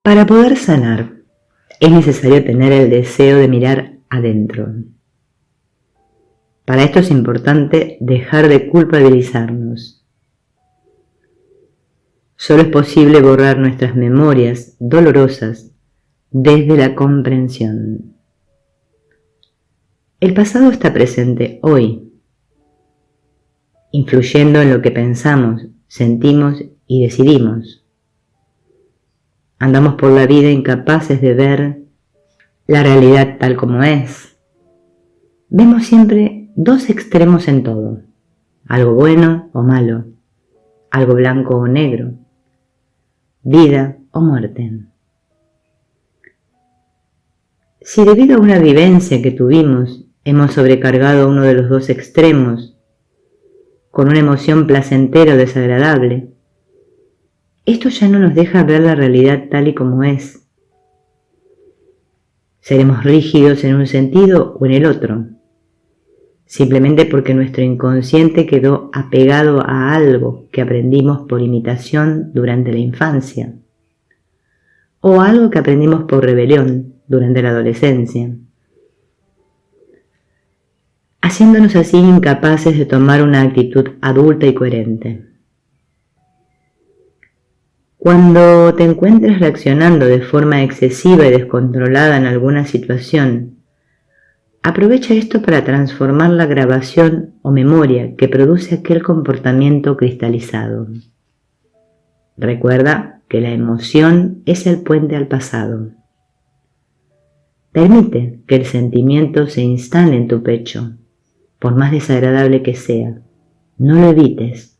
Para poder sanar, es necesario tener el deseo de mirar adentro. Para esto es importante dejar de culpabilizarnos. Solo es posible borrar nuestras memorias dolorosas desde la comprensión. El pasado está presente hoy, influyendo en lo que pensamos, sentimos y decidimos. Andamos por la vida incapaces de ver la realidad tal como es. Vemos siempre dos extremos en todo, algo bueno o malo, algo blanco o negro, vida o muerte. Si debido a una vivencia que tuvimos hemos sobrecargado uno de los dos extremos con una emoción placentera o desagradable, esto ya no nos deja ver la realidad tal y como es. Seremos rígidos en un sentido o en el otro, simplemente porque nuestro inconsciente quedó apegado a algo que aprendimos por imitación durante la infancia, o algo que aprendimos por rebelión durante la adolescencia, haciéndonos así incapaces de tomar una actitud adulta y coherente. Cuando te encuentres reaccionando de forma excesiva y descontrolada en alguna situación, aprovecha esto para transformar la grabación o memoria que produce aquel comportamiento cristalizado. Recuerda que la emoción es el puente al pasado. Permite que el sentimiento se instale en tu pecho, por más desagradable que sea. No lo evites.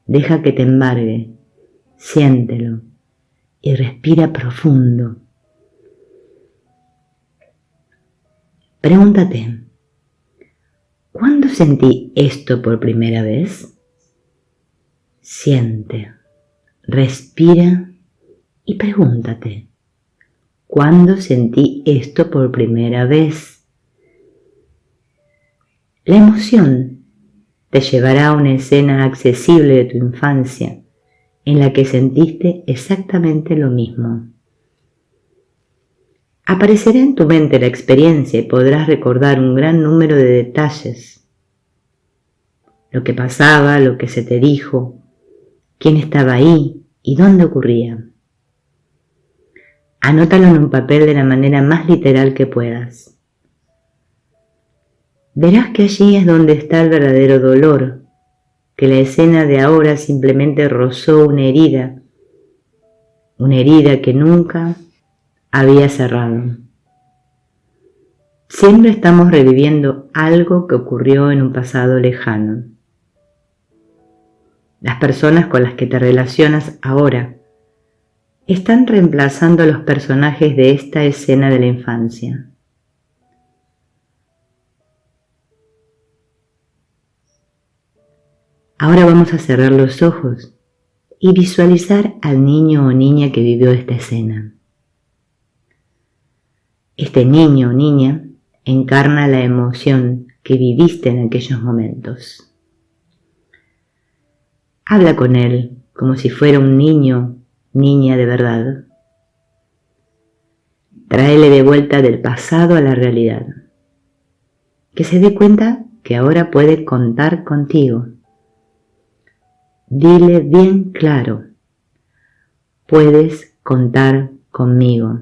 Deja que te embargue. Siéntelo y respira profundo. Pregúntate, ¿cuándo sentí esto por primera vez? Siente, respira y pregúntate, ¿cuándo sentí esto por primera vez? La emoción te llevará a una escena accesible de tu infancia, en la que sentiste exactamente lo mismo. Aparecerá en tu mente la experiencia y podrás recordar un gran número de detalles. Lo que pasaba, lo que se te dijo, quién estaba ahí y dónde ocurría. Anótalo en un papel de la manera más literal que puedas. Verás que allí es donde está el verdadero dolor, que la escena de ahora simplemente rozó una herida que nunca había cerrado. Siempre estamos reviviendo algo que ocurrió en un pasado lejano. Las personas con las que te relacionas ahora están reemplazando a los personajes de esta escena de la infancia. Ahora vamos a cerrar los ojos y visualizar al niño o niña que vivió esta escena. Este niño o niña encarna la emoción que viviste en aquellos momentos. Habla con él como si fuera un niño, niña de verdad. Tráele de vuelta del pasado a la realidad. Que se dé cuenta que ahora puede contar contigo. Dile bien claro, puedes contar conmigo.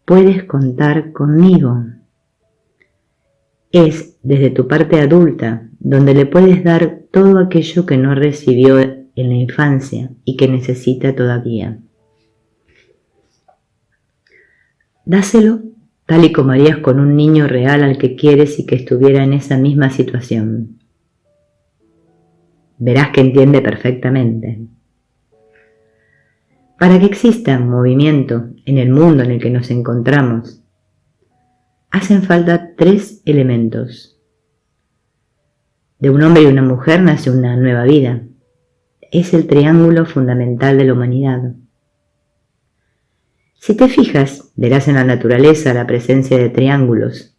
Puedes contar conmigo. Es desde tu parte adulta donde le puedes dar todo aquello que no recibió en la infancia y que necesita todavía. Dáselo tal y como harías con un niño real al que quieres y que estuviera en esa misma situación. Verás que entiende perfectamente. Para que exista movimiento en el mundo en el que nos encontramos, hacen falta 3 elementos. De un hombre y una mujer nace una nueva vida. Es el triángulo fundamental de la humanidad. Si te fijas, verás en la naturaleza la presencia de triángulos,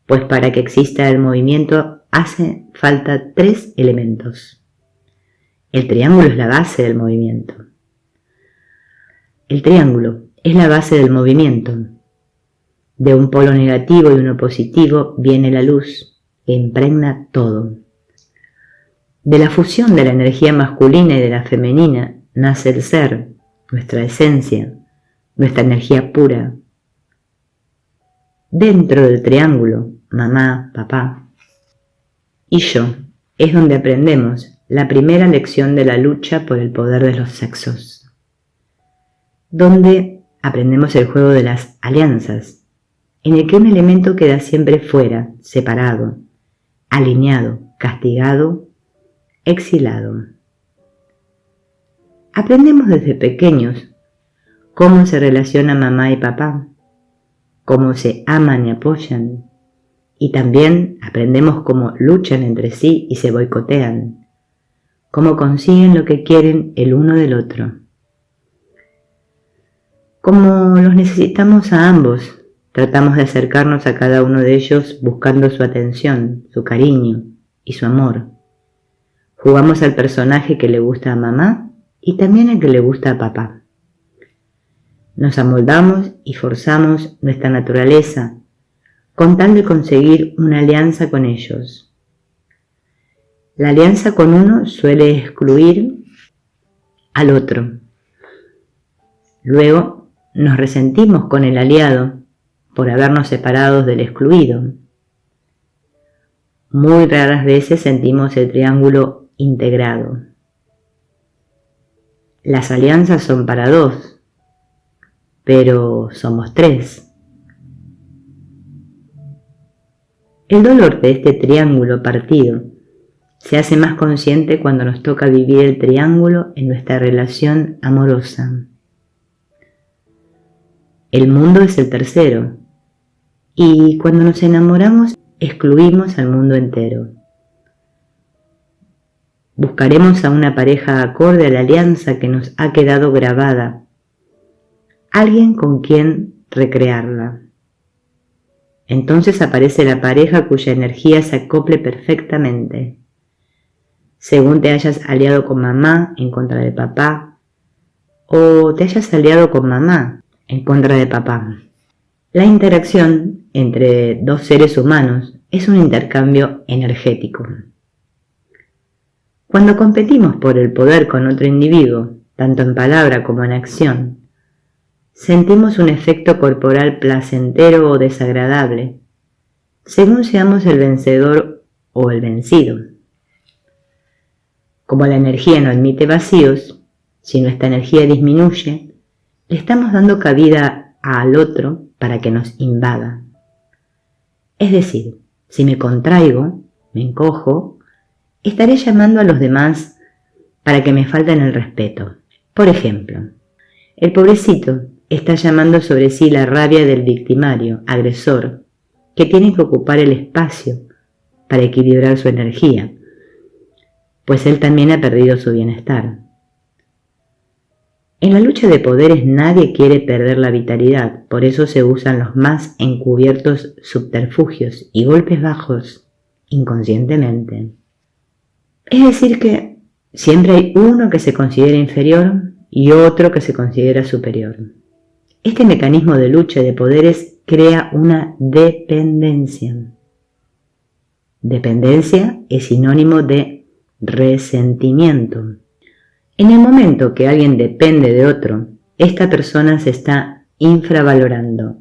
pues para que exista el movimiento hace falta 3 elementos. El triángulo es la base del movimiento. El triángulo es la base del movimiento. De un polo negativo y uno positivo viene la luz, que impregna todo. De la fusión de la energía masculina y de la femenina nace el ser, nuestra esencia, nuestra energía pura. Dentro del triángulo, mamá, papá y yo, es donde aprendemos la primera lección de la lucha por el poder de los sexos. Donde aprendemos el juego de las alianzas, en el que un elemento queda siempre fuera, separado, alineado, castigado, exilado. Aprendemos desde pequeños cómo se relacionan mamá y papá, cómo se aman y apoyan, y también aprendemos cómo luchan entre sí y se boicotean, cómo consiguen lo que quieren el uno del otro. Como los necesitamos a ambos, tratamos de acercarnos a cada uno de ellos buscando su atención, su cariño y su amor. Jugamos al personaje que le gusta a mamá y también al que le gusta a papá. Nos amoldamos y forzamos nuestra naturaleza con tal de conseguir una alianza con ellos. La alianza con uno suele excluir al otro. Luego nos resentimos con el aliado por habernos separado del excluido. Muy raras veces sentimos el triángulo integrado. Las alianzas son para dos, pero somos tres. El dolor de este triángulo partido se hace más consciente cuando nos toca vivir el triángulo en nuestra relación amorosa. El mundo es el tercero, y cuando nos enamoramos excluimos al mundo entero. Buscaremos a una pareja acorde a la alianza que nos ha quedado grabada, alguien con quien recrearla. Entonces aparece la pareja cuya energía se acople perfectamente. Según te hayas aliado con mamá en contra de papá, o te hayas aliado con mamá en contra de papá. La interacción entre dos seres humanos es un intercambio energético. Cuando competimos por el poder con otro individuo, tanto en palabra como en acción, sentimos un efecto corporal placentero o desagradable, según seamos el vencedor o el vencido. Como la energía no admite vacíos, si nuestra energía disminuye, le estamos dando cabida al otro para que nos invada. Es decir, si me contraigo, me encojo, estaré llamando a los demás para que me falten el respeto. Por ejemplo, el pobrecito está llamando sobre sí la rabia del victimario, agresor, que tiene que ocupar el espacio para equilibrar su energía, pues él también ha perdido su bienestar. En la lucha de poderes nadie quiere perder la vitalidad, por eso se usan los más encubiertos subterfugios y golpes bajos inconscientemente. Es decir que siempre hay uno que se considera inferior y otro que se considera superior. Este mecanismo de lucha de poderes crea una dependencia. Dependencia es sinónimo de resentimiento. En el momento que alguien depende de otro, esta persona se está infravalorando,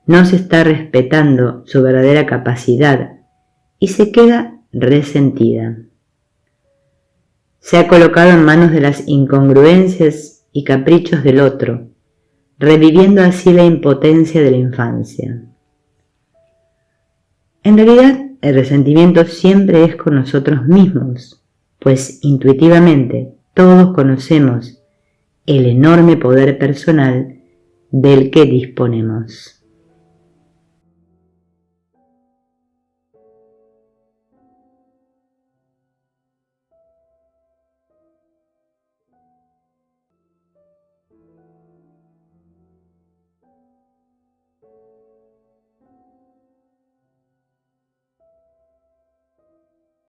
no se está respetando su verdadera capacidad y se queda resentida. Se ha colocado en manos de las incongruencias y caprichos del otro, reviviendo así la impotencia de la infancia. En realidad, el resentimiento siempre es con nosotros mismos, pues intuitivamente todos conocemos el enorme poder personal del que disponemos.